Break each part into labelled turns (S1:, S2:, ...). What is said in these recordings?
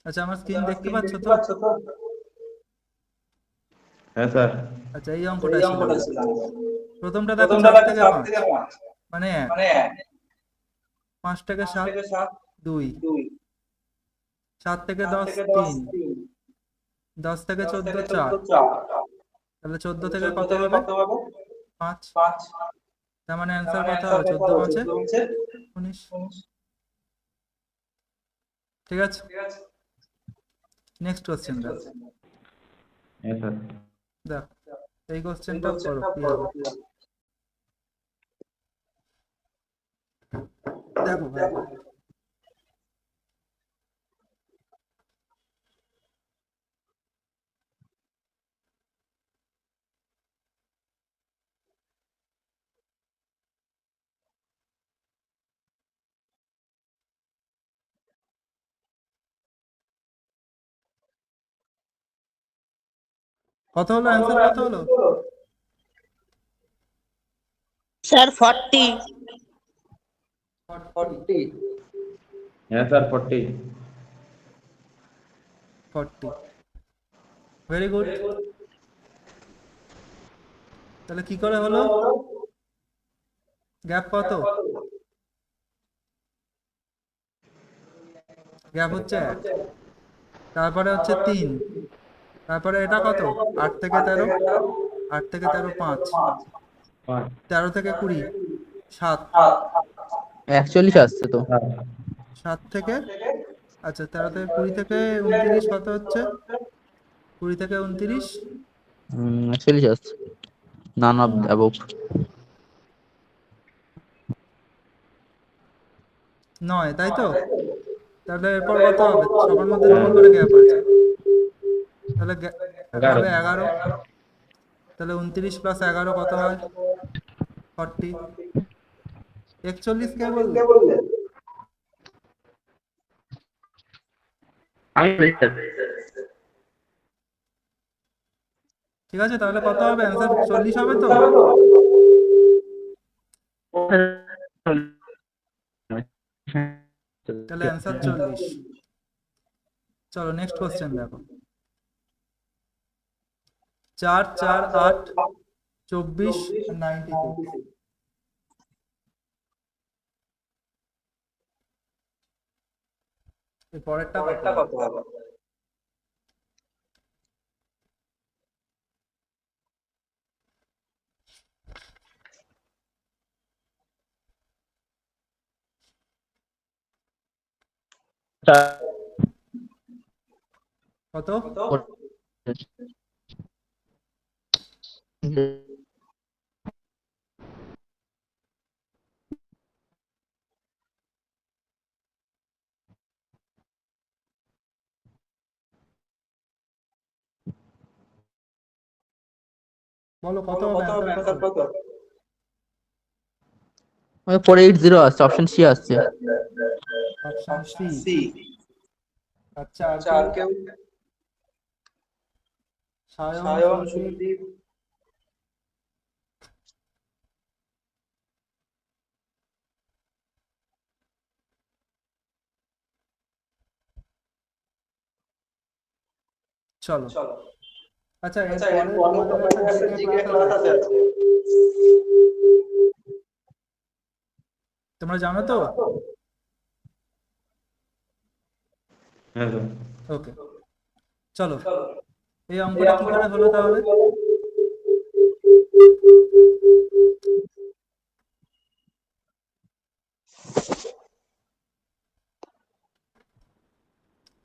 S1: আচ্ছা, আমার স্ক্রিন দেখতে পাচ্ছ তো?
S2: হ্যাঁ স্যার।
S1: আচ্ছা, এই অঙ্কটা ছিল আমাদের। প্রথমটা দেখো, 4 থেকে 5, মানে 1। 5 থেকে 7, 2। 7 থেকে 10, 3। 10 থেকে 14, 4। তাহলে 14 থেকে কত হবে? 5। তার মানে অ্যান্সার কত হবে? 14×5 = 19। ঠিক আছে, নেক্সট কোশ্চেন দেখো।
S2: হ্যাঁ স্যার।
S1: দেখো, এই কোশ্চেনটা করো কি হবে। দেখো ভালো করে। কত হলো? অ্যান্সার কত হলো?
S3: স্যার 40।
S1: 40।
S2: হ্যাঁ স্যার 40।
S1: 40, very good. তাহলে কি করে হলো? গ্যাপ কত? গ্যাপ হচ্ছে 1। তারপরে হচ্ছে 3। তারপরে এটা কত? 8 থেকে 13। 8 থেকে 13, 5। 13 থেকে 20, 7।
S4: 41 আসছে তো।
S1: 7 থেকে, আচ্ছা 13 থেকে 20 থেকে 29 কত হচ্ছে? 20 থেকে 29,
S4: 41 আসছে। None of above.
S1: 9, তাই তো? তাহলে এরপর কত হবে? সবার মধ্যে 2 করে গ্যাপ আছে। তাহলে হবে 11। তাহলে 29 + 11 কত হয়? 40। 41 কে বললে? ঠিক আছে, তাহলে কত হবে? অ্যান্সার 40 হবে তো? তাহলে অ্যান্সার 40। চলো নেক্সট কোশ্চেন দেখো। 4, 4, 8, 24 আর 96। এর পরেরটা কত হবে?
S4: 4
S1: কত? বলো কত হবে? অ্যান্সার কত?
S4: 480 আসছে, অপশন সি আসছে।
S1: Option C. আচ্ছা, আর কেউ? সায়ন, সন্দীপ। চলো। আচ্ছা, এরপরে তোমাদের একটা জিকে ক্লাস আছে, তোমরা জানো তো?
S2: হ্যাঁ স্যার।
S1: ওকে, চলো। এই অঙ্কটা কি করে হলো তাহলে?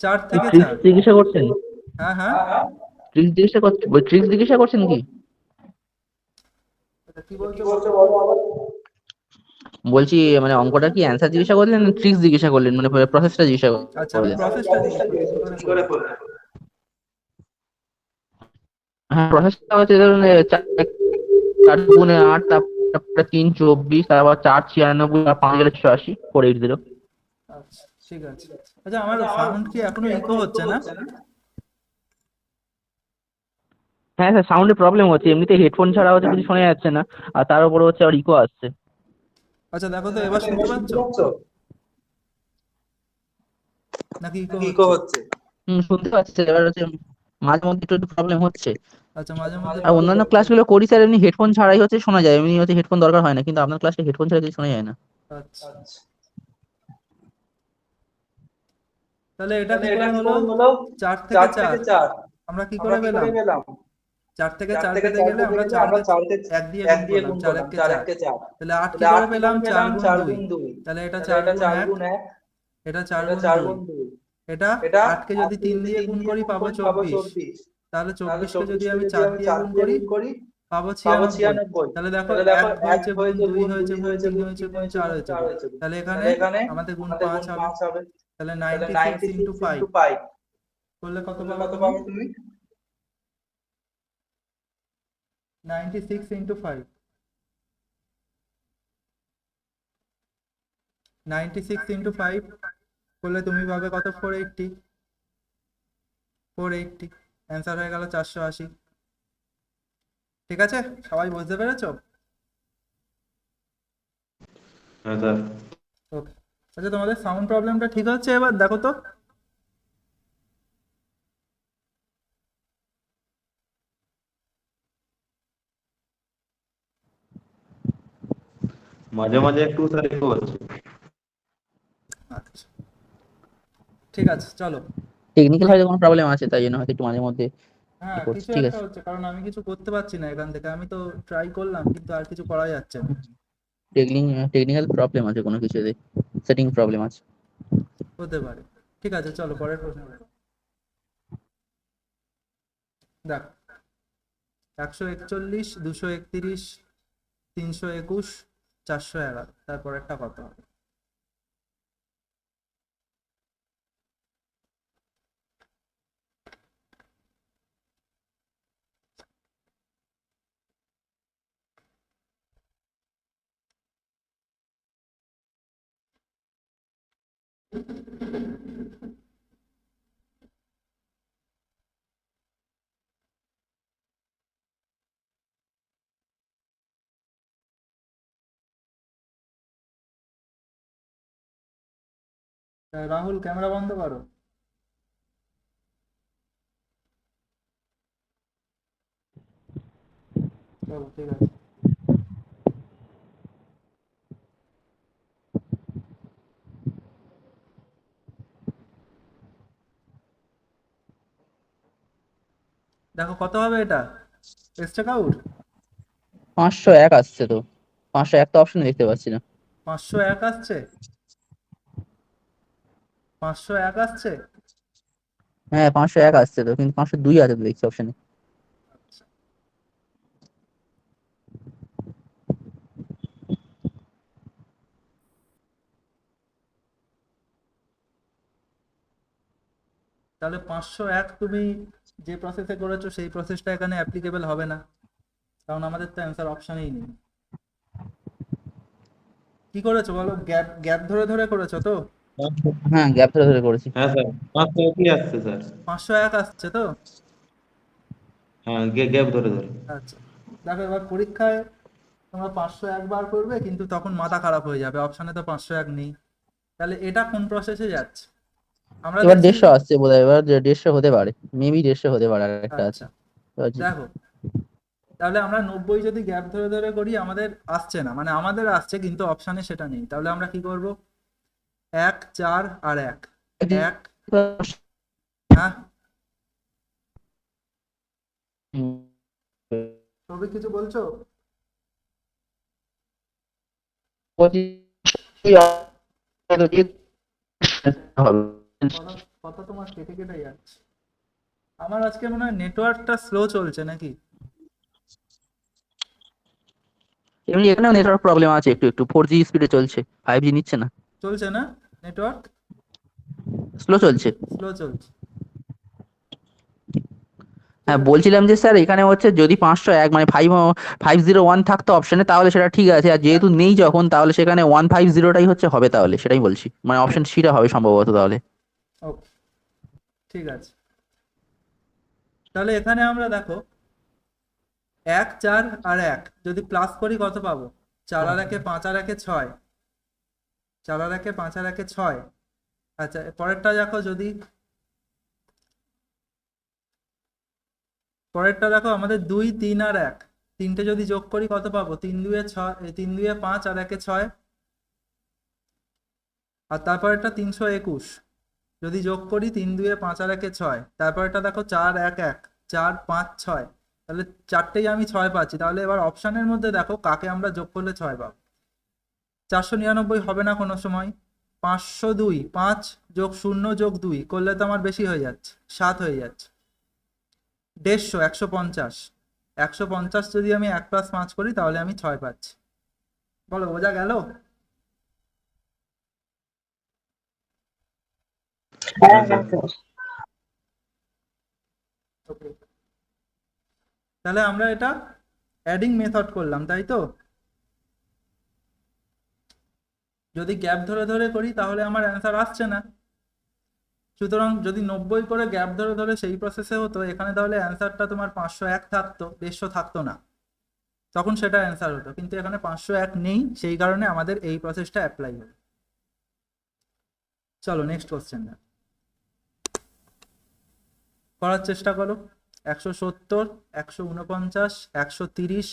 S1: চার থেকে
S4: ট্রিক্স
S1: 4।
S4: জিজ্ঞাসা করছেন?
S1: হ্যাঁ হ্যাঁ।
S4: ট্রিক্স জিজ্ঞাসা করছেন কি?
S1: এটা কি বলছো বলো আবার।
S4: বলছি মানে অঙ্কটা কি অ্যান্সার জিজ্ঞাসা করলেন না ট্রিক্স জিজ্ঞাসা করলেন, মানে প্রসেসটা জিজ্ঞাসা
S1: আচ্ছা, আমি
S4: করলেন?
S1: প্রসেসটা জিজ্ঞেস করছি, কি করে করলে।
S4: হ্যাঁ, প্রসেসটা হচ্ছে ধরুন 4×8, তারপরে 3×24, তারপর 4×96, আর 5×86, 480।
S1: আচ্ছা ঠিক আছে। আচ্ছা, আমার সাউন্ড কি এখনো ইকো হচ্ছে না?
S4: হ্যাঁ স্যার, সাউন্ডে প্রবলেম হচ্ছে, এমনিতে হেডফোন ছাড়া হচ্ছে কিছু শোনা যাচ্ছে না, আর তার উপরে হচ্ছে আবার ইকো আসছে।
S1: আচ্ছা দেখো তো, এবার শুনতে পাচ্ছ নাকি ইকো
S3: ইকো
S1: হচ্ছে?
S3: হচ্ছে।
S4: শুনতে পাচ্ছি স্যার, এবার হচ্ছে মাঝে মধ্যে একটু প্রবলেম হচ্ছে।
S1: আচ্ছা, মাঝে মধ্যে
S4: আর
S1: প্রবলেম
S4: অন্যান্য
S1: হচ্ছে।
S4: ক্লাসগুলো করি স্যার, এমনি হেডফোন ছাড়াই হচ্ছে শোনা যায়, এমনি হচ্ছে হেডফোন দরকার হয় না, কিন্তু আপনার ক্লাসে হেডফোন ছাড়া কিছু শোনা যায় না।
S1: আচ্ছা, তাহলে এটা কি করে হলো? 4 থেকে 4 আমরা কি করে পেলাম? 4 থেকে 4 পেতে গেলে আমরা 4 কে 1 দিয়ে গুণ করলাম, 4 1 কে 4। তাহলে 8 কি করে পেলাম? 4 গুণ 2। তাহলে এটা 4 গুণ 1, এটা 4 গুণ 2, এটা 8 কে যদি 3 দিয়ে গুণ করি পাবো 24। তাহলে 24 কে যদি আমি 4 দিয়ে গুণ করি পাবো 96। তাহলে দেখো 1 হয়েছে গুণ, 2 হয়েছে গুণ, 3 হয়েছে গুণ, 4 হয়েছে গুণ। তাহলে এখানে আমাদের গুণ 5 হবে। তাহলে 96 ইন্টু 5 করলে কত পাবে তুমি? 96 ইন্টু 5, 96 ইন্টু 5 করলে তুমি পাবে কত? 480। 480 অ্যান্সার হয়ে গেল 480। ঠিক আছে, সবাই বুঝতে পেরেছো?
S2: হ্যাঁ স্যার।
S1: ওকে। আচ্ছা, তোমাদের সাউন্ড প্রবলেমটা ঠিক হচ্ছে এবার? দেখো তো।
S2: মাঝে মাঝে একটু স্যার একটু হচ্ছে।
S1: আচ্ছা, ঠিক আছে, চলো।
S4: টেকনিক্যাল হয়তো কোনো প্রবলেম আছে, তাই জন্য হয়তো একটু মাঝে মধ্যে ই
S1: হ্যাঁ,
S4: করছে।
S1: কিছু
S4: ঠিক
S1: একটা
S4: আছে।
S1: হচ্ছে, কারণ আমি কিছু করতে পারছি না এখান থেকে। আমি তো ট্রাই করলাম, কিন্তু আর কিছু করা যাচ্ছে না।
S4: টেকনিক্যাল প্রবলেম আছে কোনো কিছুতে, সেটিং প্রবলেম আছে।
S1: হতে পারে। ঠিক আছে, চলো পরের প্রশ্ন দেখো। দেখ, 141, 231, 321, 411, তারপর একটা কত হবে? রাহুল, ক্যামেরা বন্ধ করো। চলো, ঠিক আছে। দেখো কত হবে এটা, এক্সট্রা কাউট।
S4: 501 আসছে তো, 501 তো অপশন দেখতে পাচ্ছি না।
S1: 501 আসছে, 501 আসছে।
S4: হ্যাঁ 501 আসছে তো, কিন্তু 502 আছে তো দেখছি অপশনে।
S1: তাহলে 501 তুমি যে প্রসেসে করেছো সেই প্রসেসটা এখানে অ্যাপ্লিকেবল হবে না, কারণ আমাদের তো অ্যান্সার অপশনেই নেই। কি করেছো বলো? গ্যাপ গ্যাপ ধরে ধরে করেছো তো?
S4: হ্যাঁ গ্যাপ ধরে ধরে করেছি।
S2: হ্যাঁ স্যার, 500 কি আসছে স্যার?
S1: 501 আসছে তো?
S2: হ্যাঁ, গ্যাপ ধরে ধরে।
S1: আচ্ছা, দেখো এবার পরীক্ষায় তোমরা 501 বার করবে, কিন্তু তখন মাথা খারাপ হয়ে যাবে, অপশনে তো 501 নেই। তাহলে এটা কোন প্রসেসে যাচ্ছে আমরা
S4: এবার
S1: দেখছি।
S4: 150 আসছে বোধহয়, এবার 150 হতে পারে, মেবি 150 হতে পারে, আর একটা আছে।
S1: আচ্ছা, দেখো, তাহলে আমরা 90 যদি গ্যাপ ধরে ধরে করি আমাদের আসছে না, মানে আমাদের আসছে কিন্তু অপশানে সেটা নেই। তাহলে আমরা কি করব? 1 4 আর 1 1। হ্যাঁ, তবে কিছু বলছো? কথা কথা তোমার কেটে কেটে যাচ্ছে। আমার আজকে মনে হয় নেটওয়ার্কটা স্লো চলছে নাকি?
S4: এমনি এখানেও নেটওয়ার্ক প্রবলেম আছে, একটু একটু 4G স্পিডে চলছে, 5G নিচ্ছে না,
S1: চলছে না নেটওয়ার্ক?
S4: স্লো চলছে।
S1: স্লো চলছে। ঠিক
S4: হ্যাঁ
S1: আছে।
S4: বলছিলাম যে স্যার এখানে হচ্ছে যদি 501 মানে 501 থাকতো অপশনে তাহলে সেটা ঠিক আছে, আর যেহেতু নেই যখন, তাহলে সেখানে 150টাই হচ্ছে হবে, তাহলে সেটাই বলছি, মানে অপশন সিটা হবে সম্ভবত তাহলে।
S1: ওকে, ঠিক আছে। তাহলে এখানে আমরা দেখো 1 4 আর 1 যদি প্লাস করি কত পাবো? 4 আর 1 5 আর 1 6, 4 আর 1 5 আর 1 6। আচ্ছা, পরেরটা দেখো, যদি পরেরটা দেখো, আমাদের 2, 3 আর 1, তিনটে যদি যোগ করি কত পাবো? 3 2 6, 3 2 5 আর 1 6। আর তারপরেরটা 321, যদি যোগ করি 3 2 5 আর 1 6। তারপরেরটা দেখো 4 1 1, 4 5 6, তাহলে চারটেই আমি 6 পাচ্ছি। তাহলে এবার অপশানের মধ্যে দেখো কাকে আমরা যোগ করলে 6 পাবো। 499 হবে না কোনো সময়। 502, 5 যোগ 0 যোগ 2 করলে তো আমার বেশি হয়ে যাচ্ছে, 7 হয়ে যাচ্ছে। 150, 150, 150 যদি আমি 1 + 5 করি তাহলে আমি 6 পাচ্ছি। বলো, বোঝা গেল?
S3: হ্যাঁ হ্যাঁ স্যার।
S1: ওকে, তাহলে আমরা এটা অ্যাডিং মেথড করলাম, তাই তো? যদি গ্যাপ ধরে ধরে করি তাহলে আমার অ্যান্সার আসছে না। সুতরাং যদি 90 করে গ্যাপ ধরে ধরে সেই প্রসেসে হতো, এখানে তাহলে অ্যান্সারটা তোমার 501 থাকতো, 150 থাকতো না, তখন সেটা অ্যান্সার হতো। কিন্তু এখানে 501 নেই, সেই কারণে আমাদের এই প্রসেসটা অ্যাপ্লাই হবে। চলো নেক্সট কোশ্চেন করার চেষ্টা করো। 170, 149, 130,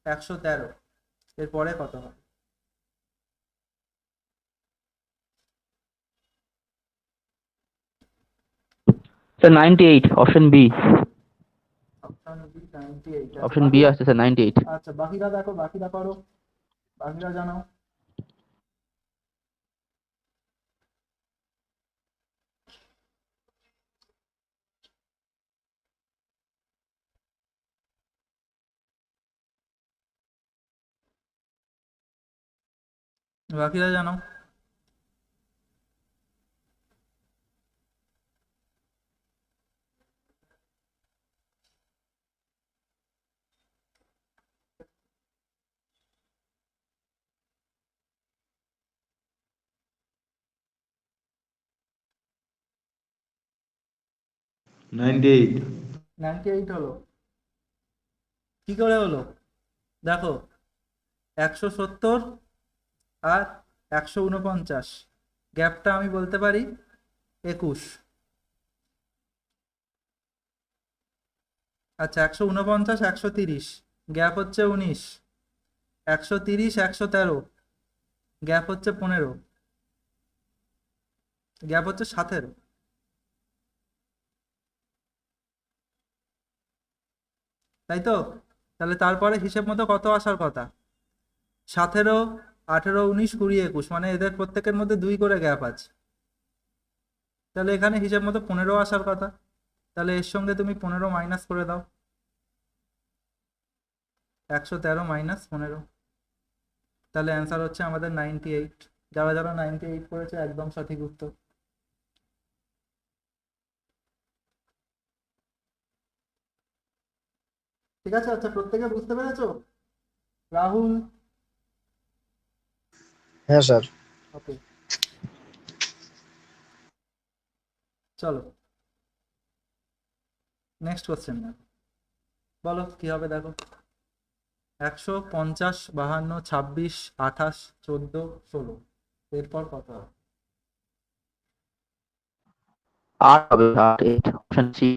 S1: 113, এরপরে কত হবে?
S4: Sir 98, option B.
S1: Option B 98।
S4: Option B আসছে স্যার 98।
S1: আচ্ছা, বাকিরা দেখো, বাকিরা করো, বাকিরা জানাও। বাকিরা জানাও।
S2: Ninety eight.
S1: 98 হলো? কি করে হলো দেখো, 170 আর 149, গ্যাপটা আমি বলতে পারি 21। আচ্ছা, 149 130, গ্যাপ হচ্ছে 19। 130 113, গ্যাপ হচ্ছে 15, গ্যাপ হচ্ছে 17। তাই তো? তাহলে তারপরে হিসেব মতো কত আসার কথা? 17, 18, 19, 20, 21, মানে এদের প্রত্যেকের মধ্যে 2 করে গ্যাপ আছে। তাহলে এখানে হিসেব মতো 15 আসার কথা। তাহলে এর সঙ্গে তুমি 15 মাইনাস করে দাও, 113 মাইনাস 15, তাহলে অ্যান্সার হচ্ছে আমাদের 98। যারা যারা 98 করেছে একদম সঠিক উত্তর। ঠিক আছে, আচ্ছা প্রত্যেকে বুঝতে পেরেছো? রাহুল?
S5: হ্যাঁ স্যার।
S1: ওকে, চলো নেক্সট কোশ্চেন বলো কি হবে দেখো। 150, 52, 26, 28, 14, 16, এরপর কত হবে?
S4: 8 হবে, 8, 8, অপশন সি।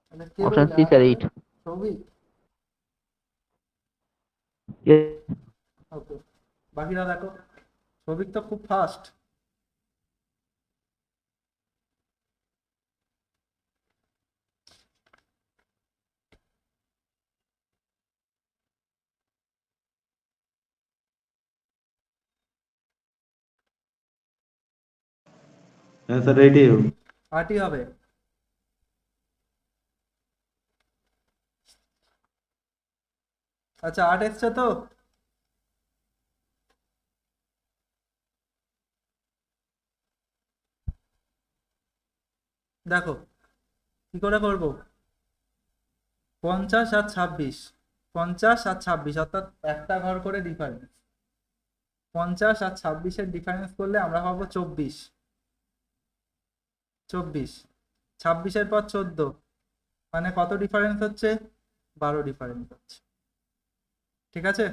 S1: তাহলে কে
S4: অপশন
S1: বললে
S4: সি
S1: আট
S4: স্যার,
S1: হবে?
S4: 8।
S1: সৌভিক? ওকে, বাকিরা দেখো। সৌভিক তো খুব ফাস্ট।
S2: অ্যান্সার এইটাই হবে।
S1: 8ই হবে? আচ্ছা, 8 এসছে তো? দেখো কি করে করবো। 50 আর 26, 50 আর 26, অর্থাৎ একটা ঘর করে ডিফারেন্স। 50 আর 26-এর ডিফারেন্স করলে আমরা পাবো 24। 24, 26-এর পর 14, মানে কত ডিফারেন্স হচ্ছে? 12 ডিফারেন্স হচ্ছে। ঠিক আছে,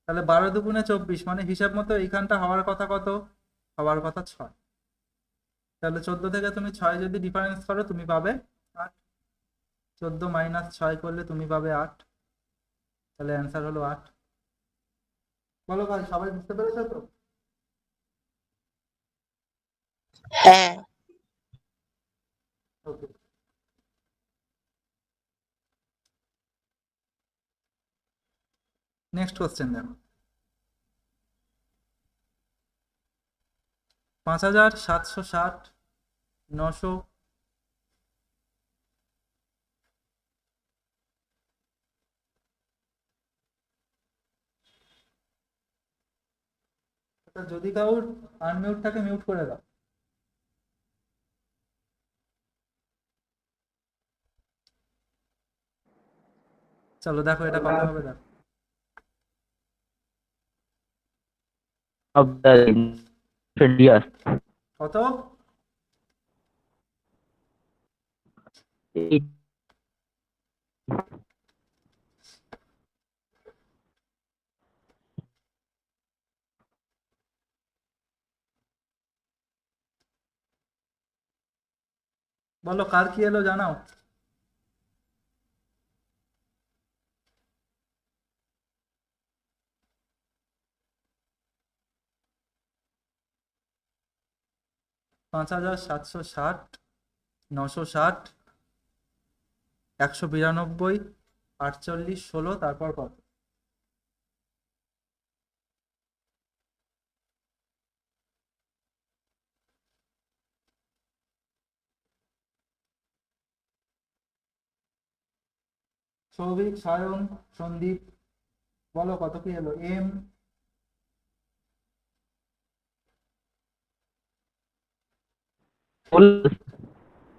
S1: তাহলে 12 দুগুণে 24, মানে হিসাব মতো এইখানটা হওয়ার কথা কত? হওয়ার কথা 6। তাহলে 14 থেকে তুমি 6 যদি ডিফারেন্স করো তুমি পাবে 8। 14 মাইনাস 6 করলে তুমি পাবে 8। তাহলে অ্যান্সার হলো 8। বলো ভাই, সবাই বুঝতে পেরেছো তো?
S3: হ্যাঁ।
S1: ওকে, নেক্সট কোশ্চেন দেখো। 5760, 900, যদি কাউর আনমিউটটাকে মিউট করে দাও। চলো দেখো এটা কত হবে, দেখো।
S4: of the year.
S1: কত? বলো কার কি এলো জানাও। পাঁচ হাজার 760, 960, 192, 48, 16, তারপর কত? সৌভিক, সায়ন, সন্দীপ, বলো কত কি এলো? এম,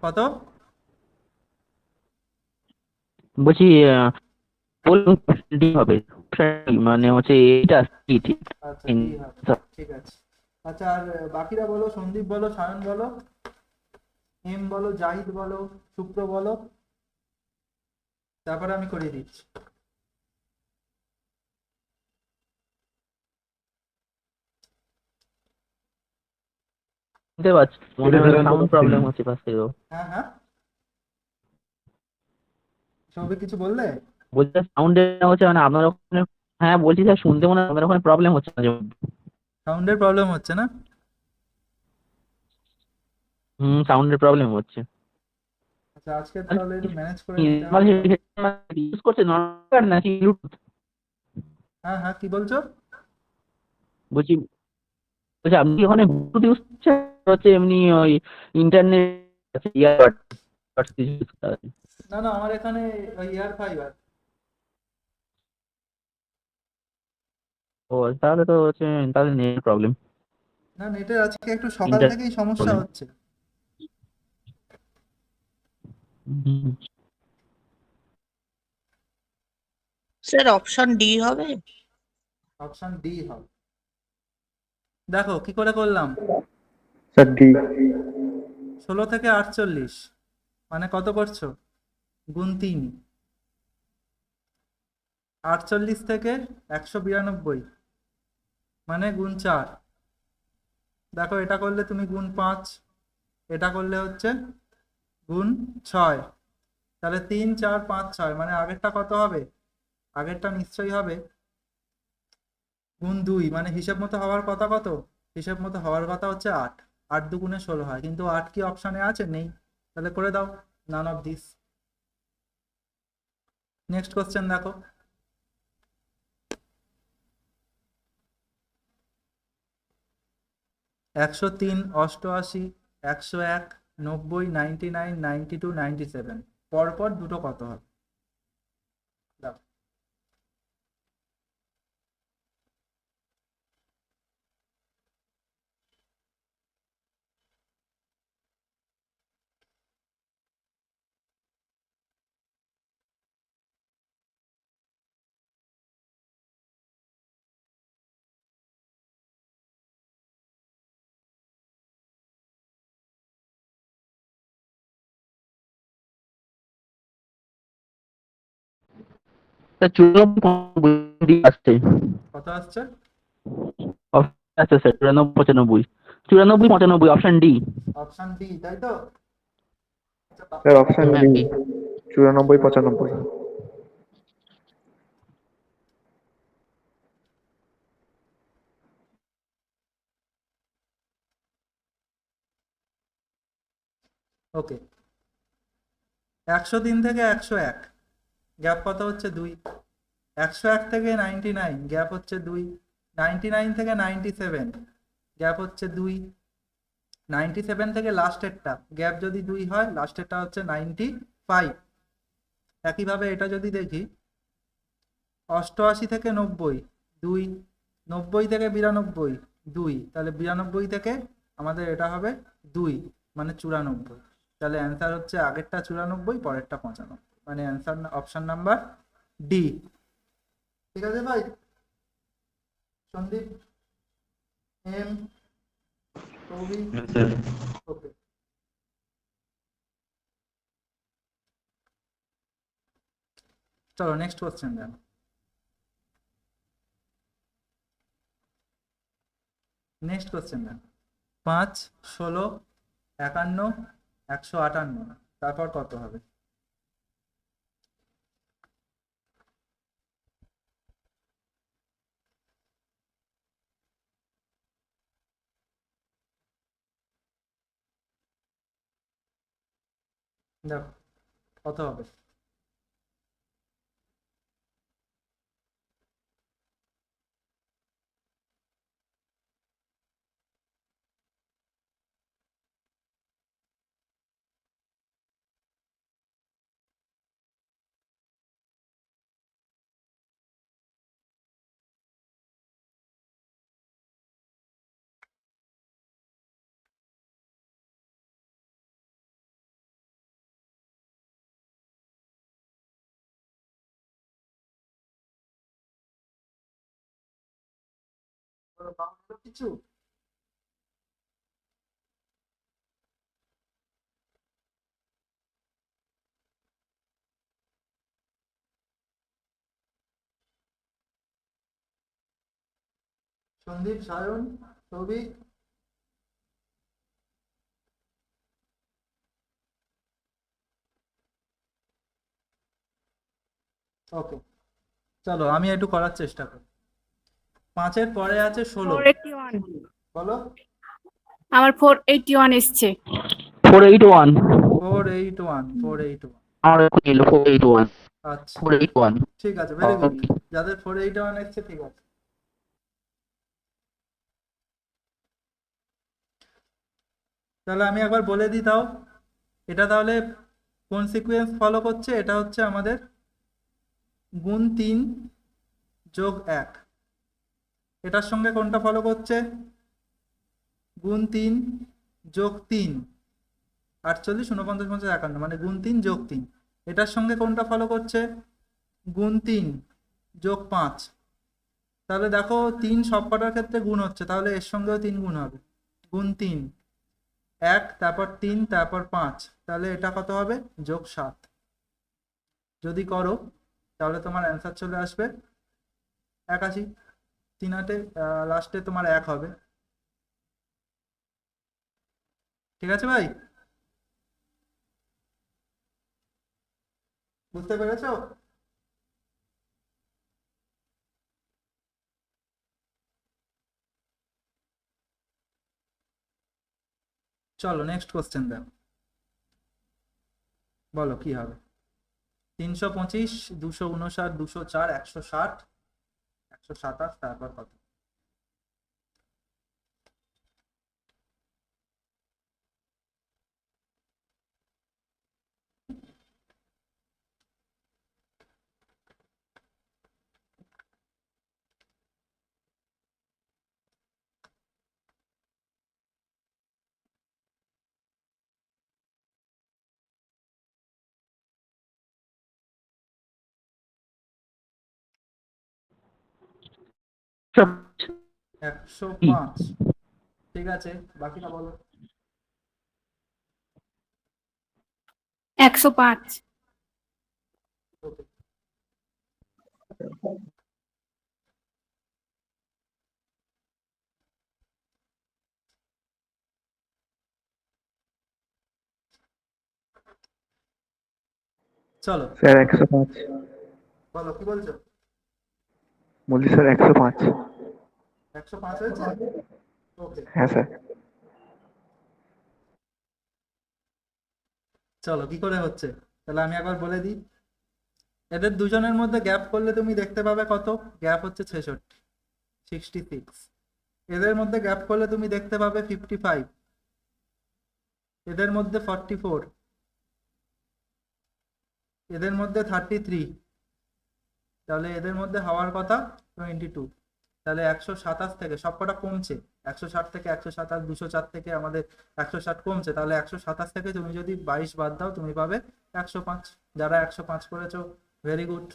S1: কত?
S4: বলছি হবে মানে হচ্ছে এটা ঠিক।
S1: আচ্ছা ডি হবে, ঠিক আছে। আচ্ছা আর বাকিরা বলো, সন্দীপ বলো, সায়ন বলো, এম বলো, জাহিদ বলো, শুক্র বলো, তারপরে আমি করিয়ে দিচ্ছি।
S4: শুনতে পাচ্ছি, মনে হয় সাউন্ড প্রবলেম হচ্ছে পাশ থেকে।
S1: হ্যাঁ হ্যাঁ, সৌভিক কিছু বললে?
S4: বলছি সাউন্ড হচ্ছে মানে আপনার ওখানে, হ্যাঁ বলছি স্যার শুনতে মনে হয় আপনার ওখানে প্রবলেম হচ্ছে মাঝে মধ্যে।
S1: সাউন্ডের প্রবলেম হচ্ছে না?
S4: সাউন্ডের প্রবলেম হচ্ছে।
S1: আচ্ছা আজকে তাহলে একটু ম্যানেজ করে নিতে হবে।
S4: ইউজ করছে নর্মাল নাকি ব্লুটুথ?
S1: হ্যাঁ হ্যাঁ, কি বলছো?
S4: বলছি বলছি আপনি কি ওখানে ব্লুটুথ ইউজ করছেন হচ্ছে এমনি ওই ইন্টারনেট ইয়ারবাড ইউজ করা আছে?
S1: না না, আমার এখানে ওই এয়ার ফাইবার।
S4: ও তাহলে তো হচ্ছে, তাহলে নেট প্রবলেম,
S1: না, নেটের আজকে একটু সকাল
S4: ইন্টারনেট
S1: থেকেই সমস্যা
S4: প্রবলেম।
S1: হচ্ছে।
S3: স্যার অপশন ডি হবে।
S1: অপশন ডি হবে। দেখো কি করে করলাম।
S2: Sir D.
S1: 16 থেকে 48 মানে কত করছো? গুণ 3। 48 থেকে 192 মানে গুণ 4। দেখো এটা করলে তুমি গুণ 5, এটা করলে হচ্ছে গুণ 6। তাহলে 3, 4, 5, 6 মানে আগেরটা কত হবে? আগেরটা নিশ্চয়ই হবে গুণ 2, মানে হিসেব মতো হওয়ার কথা কত? হিসেব মতো হওয়ার কথা হচ্ছে 8। 8 দুগুণে 16 হয়, কিন্তু 8 কি অপশানে আছে? নেই। তাহলে করে দাও none of this. Next question দেখো। 103, 88, 101, 90, 99, 92, 97 পরপর দুটো কত হবে? দাও।
S4: তা 94 আসছে।
S1: কত আসছে?
S4: আচ্ছা sir 94, 95, 94, 95 option D.
S1: Option D, তাই তো?
S5: স্যার অপশন
S4: হ্যাঁ
S5: ডি
S4: কি
S5: 94 95।
S1: ওকে, 103 থেকে 101 গ্যাপ কত হচ্ছে 2। 101 থেকে 99 গ্যাপ হচ্ছে 2। 99 থেকে 97 গ্যাপ হচ্ছে 2। 97 থেকে লাস্টেরটা গ্যাপ যদি 2 হয়, লাস্টেরটা হচ্ছে 95। একইভাবে এটা যদি দেখি 88 থেকে 90 2, 90 থেকে 92 2, তাহলে 92 থেকে আমাদের এটা হবে 2 মানে 94। তাহলে অ্যান্সার হচ্ছে আগেরটা 94, পরেরটা 95, মানে অ্যান্সার অপশন নাম্বার ডি। ঠিক আছে ভাই? সন্দীপ, এম, সৌভিক,
S2: হ্যাঁ স্যার।
S1: ওকে। চলো নেক্সট কোশ্চেন দেন। নেক্সট কোশ্চেন দেন। 5, 16, 51, 158, তারপর কত হবে? দেখো কত হবে। কিছু সন্দীপ, সায়ন, সৌভিক, ওকে। চলো আমি একটু করার চেষ্টা করি। 5-এর পরে আছে 16,
S6: 481
S1: বলো।
S6: আমার 481 এসছে
S4: 481
S1: 481, 481।
S4: আমার এখন এলো 481
S1: আচ্ছা
S4: 481
S1: ঠিক আছে, ভেরি গুড। যাদের 481 এসছে ঠিক আছে। তাহলে আমি একবার বলে দিই তাও, এটা তাহলে কোন সিকোয়েন্স ফলো করছে? এটা হচ্ছে আমাদের গুণ 3 যোগ 1। এটার সঙ্গে কোনটা ফলো করছে? গুণ 3 যোগ 3, 48, 49, 50, 51, মানে গুণ 3 যোগ 3। এটার সঙ্গে কোনটা ফলো করছে? গুণ 3 যোগ 5। তাহলে দেখো 3 সবকটার ক্ষেত্রে গুণ হচ্ছে, তাহলে এর সঙ্গেও 3 গুণ হবে। গুণ 3, 1, তারপর 3, তারপর 5, তাহলে এটা কত হবে? যোগ 7। যদি করো তাহলে তোমার অ্যান্সার চলে আসবে 81। 3-8 লাস্টে তোমার 1 হবে। ঠিক আছে ভাই? বুঝতে পেরেছো? চলো নেক্সট কোশ্চেন দাও, বলো কি হবে। 325, 259, 204, 160, 127, তারপর কত?
S4: সব
S1: 105। ঠিক আছে, বাকিটা বলো।
S6: 105
S1: ওকে। চলো
S5: স্যার 105।
S1: বলো কি বলছো?
S5: বলছি স্যার 105।
S1: 105 হয়েছে? ওকে,
S5: হ্যাঁ স্যার।
S1: চলো কি করে হচ্ছে তাহলে আমি একবার বলে দিই। এদের দুজনের মধ্যে গ্যাপ করলে তুমি দেখতে পাবে কত গ্যাপ হচ্ছে 66। এদের মধ্যে গ্যাপ করলে তুমি দেখতে পাবে 55। এদের মধ্যে 44। এদের মধ্যে 33। তাহলে এদের মধ্যে হওয়ার কথা 22। তাহলে 127 থেকে সবকটা কমছে। 160 থেকে 127, 204 থেকে আমাদের 160 কমছে, তাহলে 127 থেকে তুমি যদি 22 বাদ দাও তুমি পাবে 105। যারা 105 করেছো ভেরি গুড।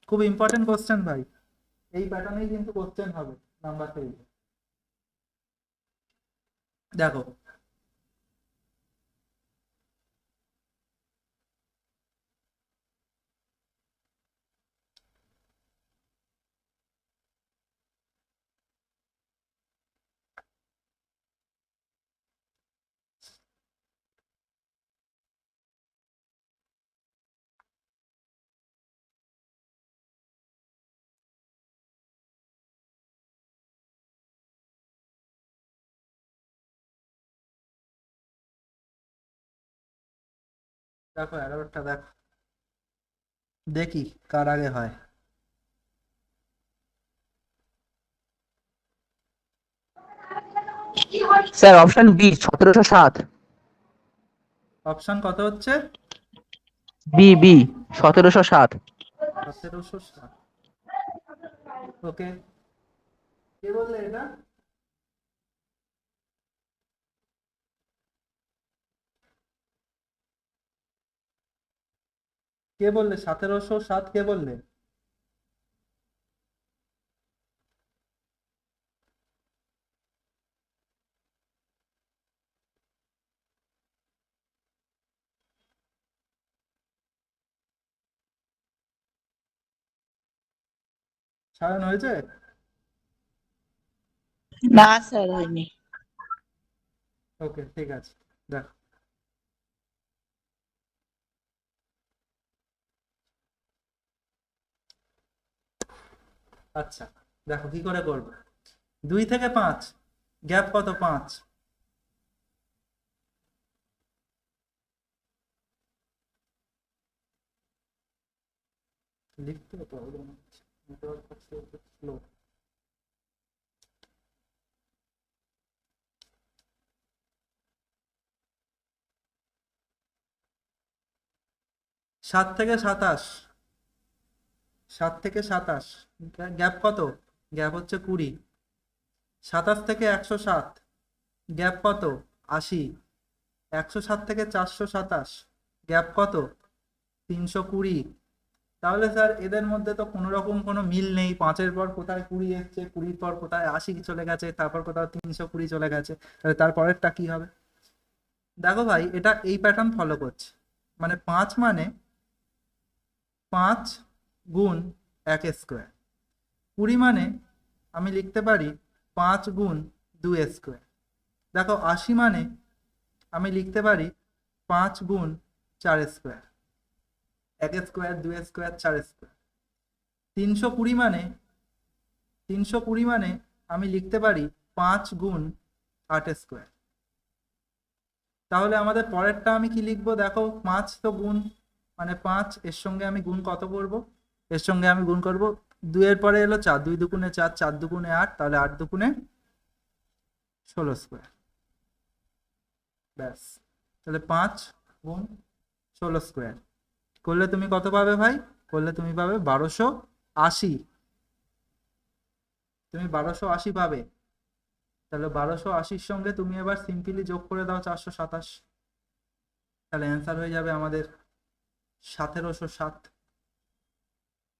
S1: খুব ইম্পর্টেন্ট কোশ্চেন ভাই, এই প্যাটার্নেই কিন্তু কোশ্চেন হবে নাম্বার 3। দেখো দেখো 11টা দেখো, দেখি কার আগে হয়।
S4: Sir option B 1707।
S1: অপশন কত হচ্ছে?
S4: B B 1707।
S1: 1707। ওকে, কে বললে এটা? কে বললে 1707? কে বললে? সায়ন হয়েছে?
S3: না স্যার হয়নি।
S1: ওকে ঠিক আছে, দেখো আচ্ছা, দেখো কি করে করবো। 2 থেকে 5 গ্যাপ কত? 5। লিখতে প্রবলেম হচ্ছে, নেটওয়ার্ক হচ্ছে স্লো। 7 থেকে 27। 7 থেকে 27 গ্যাপ কত? গ্যাপ হচ্ছে 20। 27 থেকে 107 গ্যাপ কত? 80। 107 থেকে 427 গ্যাপ কত? 320। তাহলে স্যার এদের মধ্যে তো কোনো রকম কোনো মিল নেই। 5-এর পর কোথায় 20 এসছে, 20-র পর কোথায় 80 চলে গেছে, তারপর কোথাও 320 চলে গেছে, তাহলে তারপরেরটা কি হবে? দেখো ভাই, এটা এই প্যাটার্ন ফলো করছে। মানে 5 মানে 5 গুণ 1 স্কোয়ার। 20 মানে আমি লিখতে পারি 5 গুণ 2 স্কোয়ার। দেখো 80 মানে আমি লিখতে পারি 5 গুণ 4 স্কোয়ার। 1 square, 2 square, 4 square. 320 মানে 320 মানে আমি লিখতে পারি 5 গুণ 8 স্কোয়ার। তাহলে আমাদের পরেরটা আমি কি লিখবো? দেখো 5 তো গুণ, মানে 5 এর সঙ্গে আমি গুণ কত করব? এর সঙ্গে আমি গুণ করব 2 এর পরে এলো 4, 2 দুগুণে 4, 4 দুগুণে 8, তাহলে 8 দুগুণে 16 স্কোয়ার। ব্যাস, তাহলে 5 গুণ 16 স্কোয়ার করলে তুমি কত পাবে ভাই? করলে তুমি পাবে 1280। তুমি 1280 পাবে। তাহলে 1280-র সঙ্গে তুমি এবার সিম্পলি যোগ করে দাও 427। তাহলে অ্যান্সার হয়ে যাবে আমাদের 1707।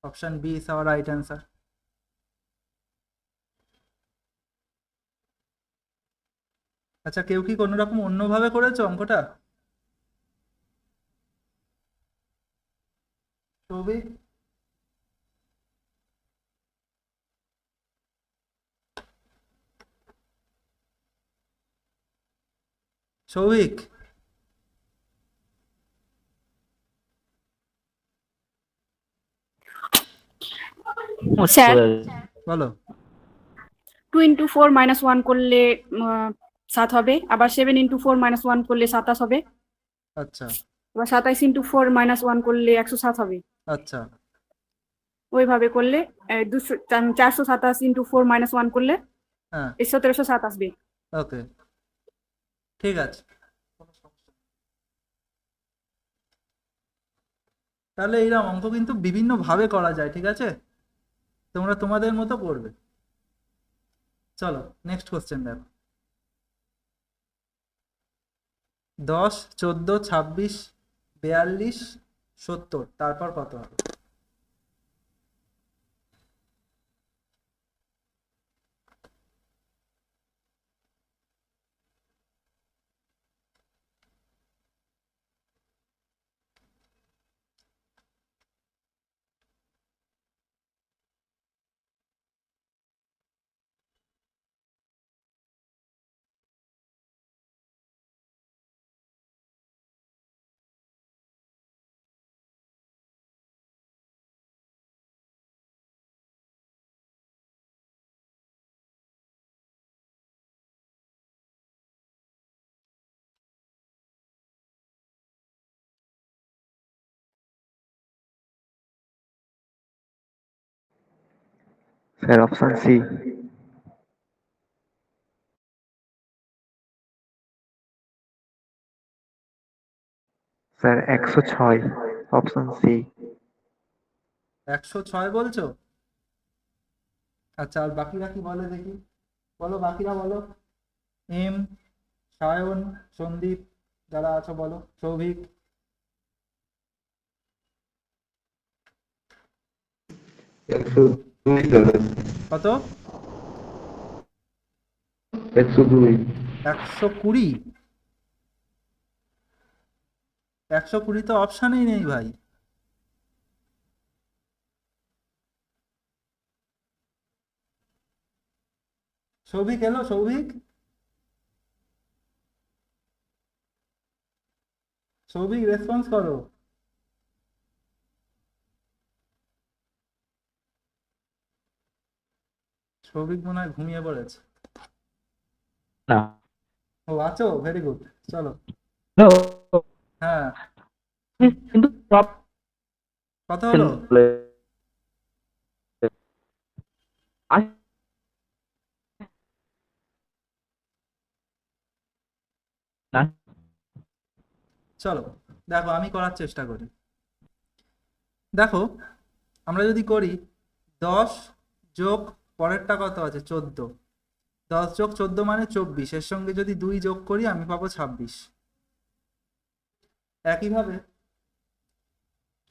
S1: Option B is our right answer. আচ্ছা, কেউ কি কোনো রকম অন্যভাবে করেছো অঙ্কটা? সৌভিক? সৌভিক?
S6: স্যার
S1: বলো।
S6: 2 × 4 - 1 করলে 7 হবে, আবার 7 × 4 - 1 করলে 27 হবে,
S1: আচ্ছা
S6: আবার 27 × 4 - 1 করলে 107 হবে।
S1: আচ্ছা
S6: ওইভাবে করলে 427 × 4 - 1 করলে
S1: হ্যাঁ
S6: 1707 আসবে।
S1: ওকে ঠিক আছে। তাহলে এইরকম অঙ্ক কিন্তু বিভিন্ন ভাবে করা যায়, ঠিক আছে? তোমরা তোমাদের মতো করবে। চলো নেক্সট কোশ্চেন দেখো। 10, 14, 26, 42, 70, তারপর কত হবে?
S5: Sir option C. Sir 106, option C.
S1: 106 বলছো? আচ্ছা আর বাকিরা কি বলে দেখি, বলো বাকিরা বলো। এম, সায়ন, সন্দীপ, যারা আছো বলো, সৌভিক।
S2: 102 স্যার।
S1: কত?
S2: 102।
S1: 120? 120 তো অপশানেই নেই ভাই। সৌভিক এলো, সৌভিক, সৌভিক রেসপন্স করো। সৌভিক মনে হয় ঘুমিয়ে পড়েছে।
S4: না
S1: ও আছো, ভেরি গুড। চলো হ্যাঁ
S4: কিন্তু সব
S1: কত হলো?
S4: না
S1: চলো দেখো আমি করার চেষ্টা করি। দেখো আমরা যদি করি 10 যোগ পরেরটা কত আছে 14, 10 যোগ 14 মানে 24, এর সঙ্গে যদি 2 যোগ করি আমি পাবো 26। একইভাবে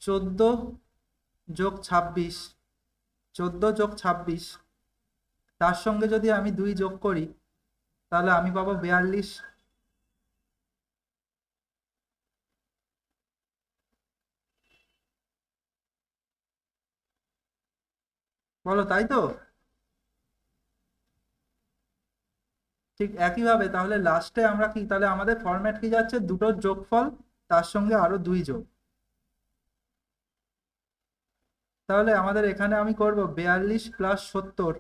S1: 14 যোগ 26, 14 যোগ 26 তার সঙ্গে যদি আমি 2 যোগ করি তাহলে আমি পাবো 42। বলো তাই তো? ঠিক একইভাবে তাহলে লাস্টে আমরা কি, তাহলে আমাদের ফরম্যাট কি যাচ্ছে, দুটোর যোগফল তার সঙ্গে আরো 2 যোগ। তাহলে আমাদের এখানে আমি করব 42 + 70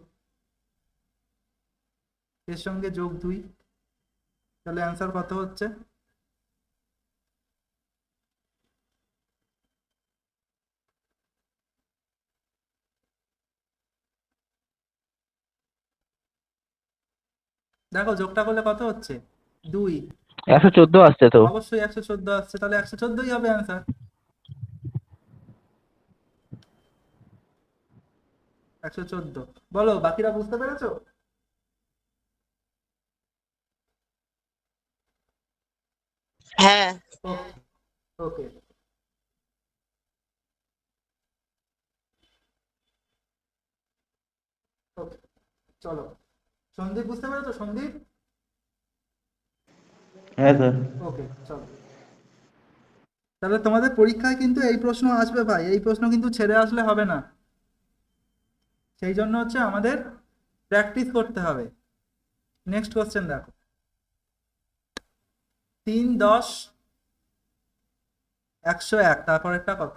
S1: এর সঙ্গে যোগ 2। তাহলে অ্যান্সার কত হচ্ছে? দেখো যোগটা করলে কত হচ্ছে, 2।
S4: 114 আসছে তো।
S1: অবশ্যই 114 আসছে, তাহলে 114ই হবে অ্যান্সার। 114। বলো বাকিরা বুঝতে পেরেছো?
S3: হ্যাঁ।
S1: ওকে ওকে ওকে চলো। সন্দীপ বুঝতে পেরেছো, সন্দীপ?
S2: হ্যাঁ স্যার।
S1: ওকে চলো। তাহলে তোমাদের পরীক্ষায় কিন্তু এই প্রশ্ন আসবে ভাই, এই প্রশ্ন কিন্তু ছেড়ে আসলে হবে না। সেই জন্য হচ্ছে আমাদের প্র্যাকটিস করতে হবে। নেক্সট কোশ্চেন দেখো। 3, 10, 101, তারপর একটা কত?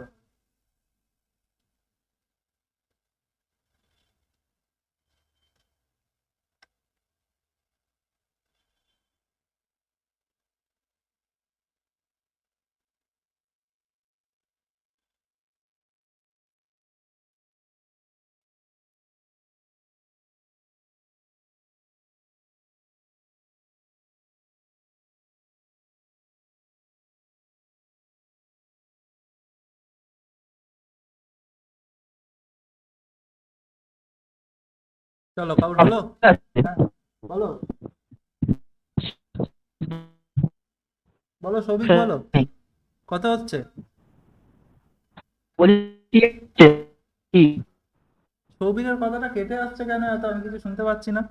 S1: চলো কাউর হলো? হ্যাঁ বলো বলো সৌভিক বলো, কত হচ্ছে? সৌভিকের কথাটা কেটে আসছে কেন এত, আমি কিছু শুনতে পাচ্ছি না।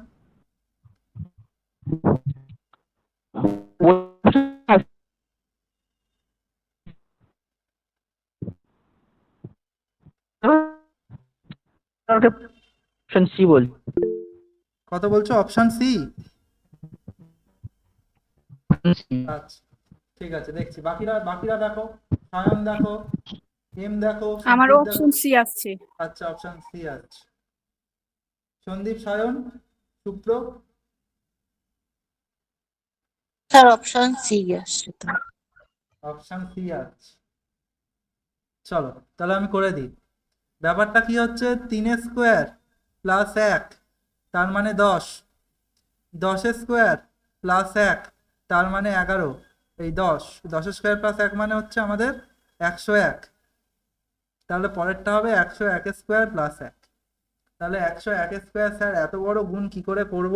S4: অপশন সি বল।
S1: কত বলছো? Option C? আচ্ছা ঠিক আছে, দেখছি। বাকিরা বাকিরা দেখো, সায়ন দেখো, এম দেখো,
S6: আমার
S1: সন্দীপ দেখো।
S6: অপশন সি আসছে।
S1: আচ্ছা অপশন সি আছে। সন্দীপ, সায়ন, সুপ্র,
S3: স্যার অপশন সি আসছে তো।
S1: অপশন সি আছে। চলো তাহলে আমি করে দিই। ব্যাপারটা কি হচ্ছে, 3 স্কোয়ার প্লাস 1 তার মানে 10, 10 স্কোয়ার প্লাস 1 তার মানে 11, এই 10 স্কোয়ার প্লাস 1 মানে হচ্ছে আমাদের 101। তাহলে পরেরটা হবে 101 স্কোয়ার প্লাস 1। তাহলে 101 স্কোয়ার, স্যার এত বড় গুণ কি করে করব,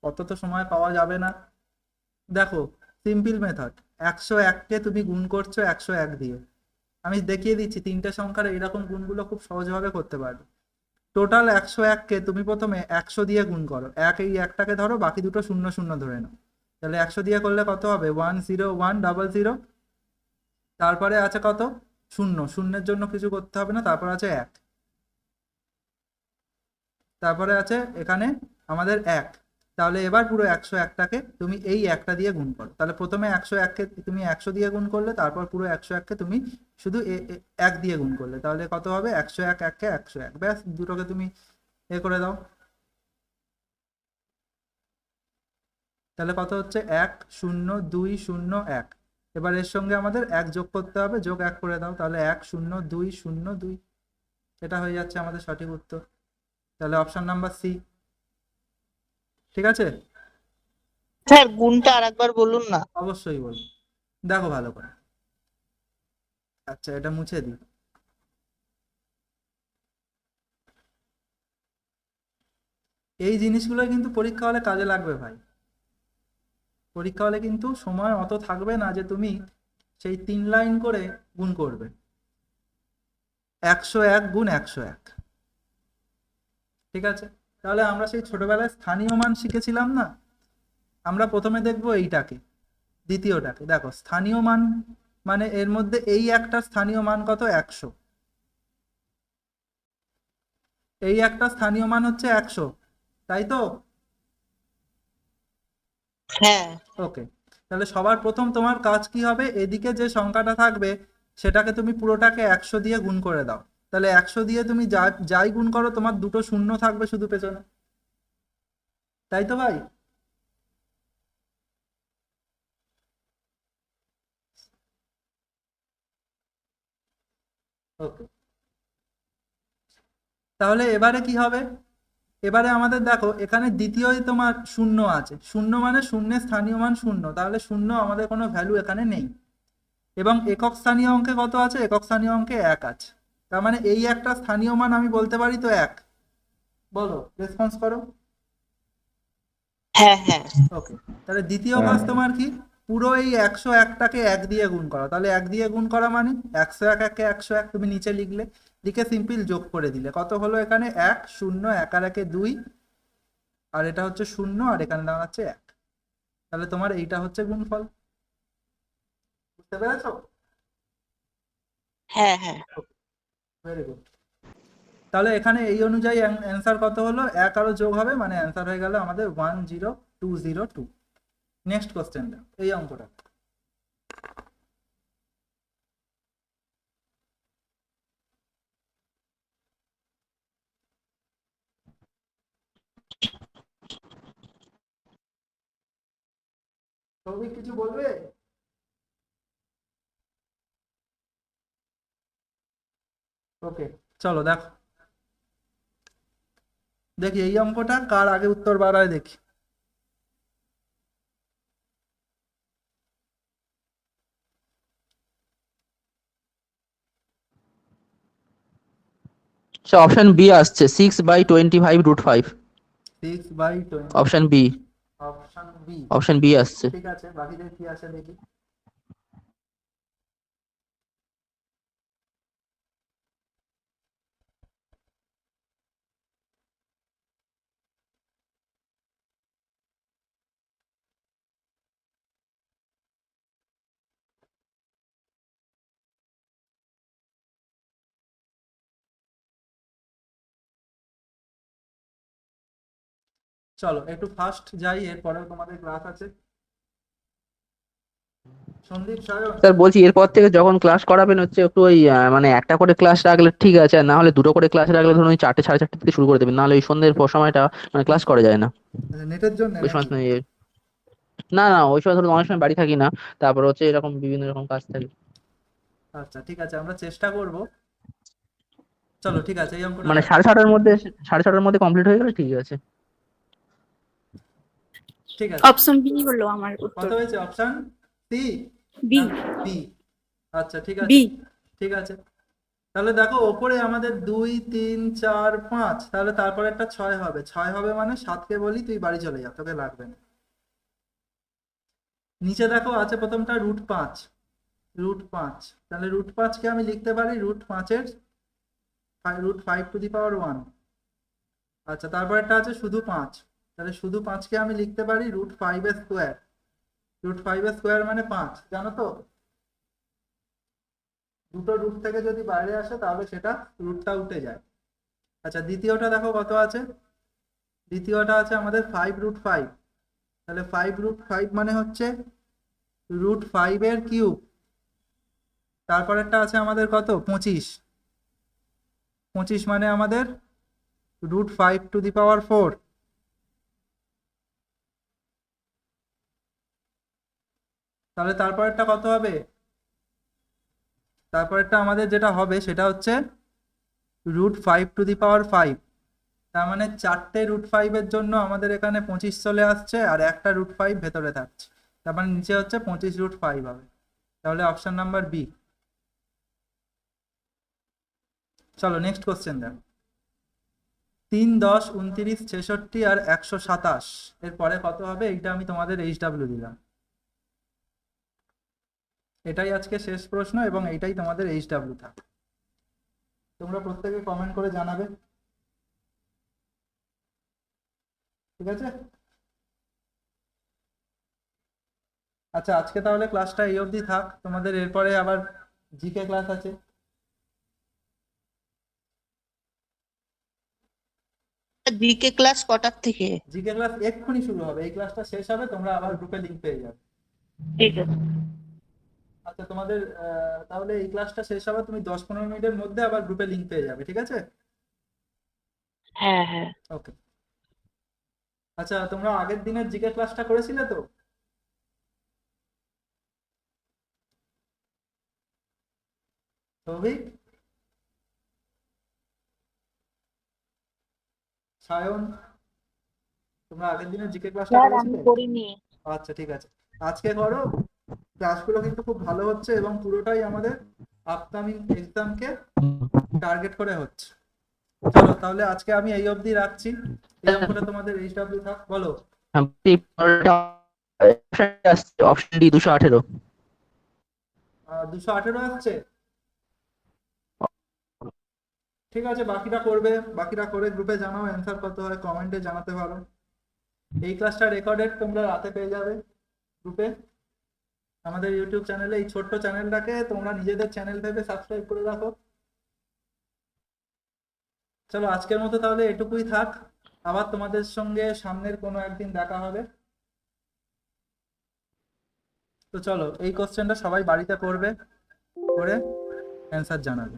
S1: অত তো সময় পাওয়া যাবে না। দেখো সিম্পল মেথড, 101কে তুমি গুণ করছো 101 দিয়ে। আমি দেখিয়ে দিচ্ছি, 3টে সংখ্যার এইরকম গুণগুলো খুব সহজভাবে করতে পারবে। টোটাল 101কে তুমি প্রথমে 100 দিয়ে গুণ করো, এই একটাকে ধরো, বাকি দুটো 0 0 ধরে নাও। তাহলে 100 দিয়ে করলে কত হবে? 10100। তারপরে আছে কত? 0, শূন্যের জন্য কিছু করতে হবে না, তারপর আছে 1, তারপরে আছে এখানে আমাদের 1। তাহলে এবার পুরো 101টাকে তুমি এই একটা দিয়ে গুণ করো। তাহলে প্রথমে 101কে তুমি 100 দিয়ে গুণ করলে, তারপর পুরো 101কে তুমি শুধু 1 দিয়ে গুণ করলে। তাহলে কত হবে? 101 1কে 101, ব্যাস দুটোকে তুমি করে দাও। তাহলে কত হচ্ছে? 1 0 2 0 1। এবার এর সঙ্গে আমাদের 1 যোগ করতে হবে, যোগ 1 করে দাও। তাহলে 1 0 2 0 2, এটা হয়ে যাচ্ছে আমাদের সঠিক উত্তর। তাহলে অপশন নাম্বার সি। ঠিক আছে?
S3: স্যার গুণটা আরেকবার বলুন না।
S1: অবশ্যই বলবো, দেখো ভালো করে। আচ্ছা এটা মুছে দিই। এই জিনিসগুলো কিন্তু পরীক্ষা হলে কাজে লাগবে ভাই। পরীক্ষা হলে কিন্তু সময় অত থাকবে না যে তুমি সেই 3 লাইন করে গুণ করবে। 101 গুণ 101। ঠিক আছে? তাহলে আমরা সেই ছোটবেলায় স্থানীয় মান শিখেছিলাম না, আমরা প্রথমে দেখবো এইটাকে, দ্বিতীয়টাকে। দেখো স্থানীয় মান মানে এর মধ্যে এই একটা স্থানীয় মান কত? 100। এই একটা স্থানীয় মান হচ্ছে 100, তাই তো?
S3: হ্যাঁ
S1: ওকে, তাহলে সবার প্রথম তোমার কাজ কি হবে, এদিকে যে সংখ্যাটা থাকবে সেটাকে তুমি পুরোটাকে 100 দিয়ে গুণ করে দাও। তাহলে 100 দিয়ে তুমি যাই গুণ করো, তোমার দুটো শূন্য থাকবে শুধু পেছনে, তাই তো ভাই? ওকে, তাহলে এবারে কি হবে? এবারে আমাদের দেখো এখানে দ্বিতীয়ই তোমার শূন্য আছে, শূন্য মানে শূন্যের স্থানীয় মান শূন্য, তাহলে শূন্য আমাদের কোনো ভ্যালু এখানে নেই। এবং একক স্থানীয় অঙ্কে কত আছে? একক স্থানীয় অঙ্কে 1 আছে। তার মানে এই একটা স্থানীয় মান আমি বলতে পারি তো 1। বলো, রেসপন্স করো।
S3: হ্যাঁ হ্যাঁ
S1: ওকে, তাহলে দ্বিতীয় কাজ তোমার কি? পুরো এই 101টাকে 1 দিয়ে গুণ করা। তাহলে 1 দিয়ে গুণ করা মানে 101 1কে 101 তুমি নিচে লিখলে, লিখে সিম্পল যোগ করে দিলে। কত হলো এখানে? 1 0 1 আর 1 2, আর এটা হচ্ছে 0, আর এখানে দাঁড়াচ্ছে 1। তাহলে তোমার এইটা হচ্ছে গুণফল। বুঝতে পেরেছো?
S3: হ্যাঁ হ্যাঁ
S1: ভেরি গুড। তাহলে এখানে এই অনুযায়ী অ্যান্সার কত হলো? 1 আরো যোগ হবে, মানে অ্যান্সার হয়ে গেল আমাদের 10202। নেক্সট কোশ্চেন দাও এই অঙ্কটা। সৌভিক কিছু বলবে? ওকে চলো দেখো, দেখি এই অঙ্কটা কার আগে উত্তর বার হয় দেখি।
S4: অপশন বি আসছে 6/25 √5।
S1: 6/20
S4: option B,
S1: option B.
S4: Option B আসছে।
S1: ঠিক আছে, বাকিদের কি আছে দেখি। চলো একটু ফাস্ট যাই, এরপরেও তোমাদের ক্লাস আছে। সন্দীপ সায়ন,
S4: স্যার বলছি এরপর থেকে যখন ক্লাস করাবেন হচ্ছে একটু ওই মানে একটা করে ক্লাস রাখলে ঠিক আছে, আর না হলে দুটো করে ক্লাস রাখলে ধরুন ওই 4টে 4:30 থেকে শুরু করে দেবেন, নাহলে ওই সন্ধ্যের পর সময়টা মানে ক্লাস করা যায় না
S1: নেটের জন্য
S4: ওই সময়। না না, ওই সময় ধরুন অনেক সময় বাড়ি থাকি না, তারপর হচ্ছে এরকম বিভিন্ন রকম কাজ থাকে।
S1: আচ্ছা ঠিক আছে, আমরা চেষ্টা করব। চলো ঠিক আছে, এই অঙ্কটা
S4: মানে
S1: দেখো।
S4: 6:30টার মধ্যে, 6:30টার মধ্যে কমপ্লিট হয়ে গেলে ঠিক আছে।
S1: ঠিক আছে,
S6: অপশন বি হলো আমার
S1: কত
S6: উত্তর।
S1: হয়েছে? Option C
S6: B,
S1: B. আচ্ছা ঠিক আছে,
S6: বি।
S1: ঠিক আছে। তাহলে দেখো ওপরে আমাদের 2 3 4 5, তাহলে তারপরে একটা 6 হবে। 6 হবে মানে 7কে বলি তুই বাড়ি চলে যা, তোকে লাগবে না। নিচে দেখো আছে প্রথমটা √5, √5। তাহলে √5কে আমি লিখতে পারি √5 এর √5 ^ 1। আচ্ছা তারপরেরটা আছে শুধু 5, তাহলে শুধু 5কে আমি লিখতে পারি √5² √5² মানে 5, জানো তো দুটো রুট থেকে যদি বাইরে আসে তাহলে সেটা রুটটা উঠে যায়। আচ্ছা দ্বিতীয়টা দেখো কত আছে। দ্বিতীয়টা আছে আমাদের 5√5, তাহলে 5√5 মানে হচ্ছে √5 এর কিউব। তারপরেরটা আছে আমাদের কত 25, 25 মানে আমাদের √5⁴। তাহলে তারপরেরটা কত হবে? তারপরেরটা আমাদের যেটা হবে সেটা হচ্ছে √5⁵। তার মানে 4টে √5 এর জন্য আমাদের এখানে 25 চলে আসছে, আর একটা √5 ভেতরে থাকছে, তার মানে নিচে হচ্ছে 25√5 হবে। তাহলে অপশন নাম্বার বি। চলো নেক্সট কোশ্চেন দেন। 3 10 29 66 আর 127 এর পরে কত হবে? এইটা আমি তোমাদের HW দিলাম। এটাই আজকে শেষ প্রশ্ন এবং এইটাই তোমাদের HW থাকে। তোমরা প্রত্যেকে কমেন্ট করে জানাবে, ঠিক আছে? আচ্ছা আজকে তাহলে ক্লাসটা এই অবধি থাক, তোমাদের এরপরে আবার জিকে ক্লাস আছে।
S3: জিকে ক্লাস কটার থেকে?
S1: জিকে ক্লাস এক্ষুনি শুরু হবে, এই ক্লাসটা শেষ হবে, তোমরা আবার গ্রুপে লিংক পেয়ে যাবে।
S3: ঠিক আছে।
S1: আচ্ছা তোমাদের তাহলে এই ক্লাসটা শেষ হবে, তুমি 10-15 মিনিটের মধ্যে আবার গ্রুপে লিংক পেয়ে যাবে, ঠিক আছে?
S3: হ্যাঁ হ্যাঁ।
S1: ওকে। আচ্ছা তোমরা আগের দিনের জিকে ক্লাসটা করেছিলে তো? সৌভিক, সায়ন, তোমরা আগের দিনের জিকে ক্লাসটা
S3: স্যার আমি
S1: করেছিলে?
S3: করিনি।
S1: আচ্ছা ঠিক আছে, আজকে করো। ক্লাসগুলো কিন্তু খুব ভালো হচ্ছে এবং পুরোটাই আমাদের আপকামিং এক্সামকে টার্গেট করে হচ্ছে। চলো তাহলে আজকে আমি এই অবধি রাখছি। এই অঙ্কটা তোমাদের HW থাক, বলো।
S4: Option D 218।
S1: 218 আসছে, ঠিক আছে। বাকিটা করবে, বাকিটা করে গ্রুপে জানাও, অ্যান্সার কত হয় কমেন্টে জানাতে পারো। এই ক্লাসটা রেকর্ডেড তোমরা রাতে পেয়ে যাবে গ্রুপে। আমাদের ইউটিউব চ্যানেলে, এই ছোট্ট চ্যানেলটাকে তোমরা নিজেদের চ্যানেল ভেবে সাবস্ক্রাইব করে রাখো। চলো আজকের মতো তাহলে এটুকুই থাক, আবার তোমাদের সঙ্গে সামনের কোনো একদিন দেখা হবে। তো চলো এই কোশ্চেনটা সবাই বাড়িতে করবে, করে অ্যান্সার জানাবে।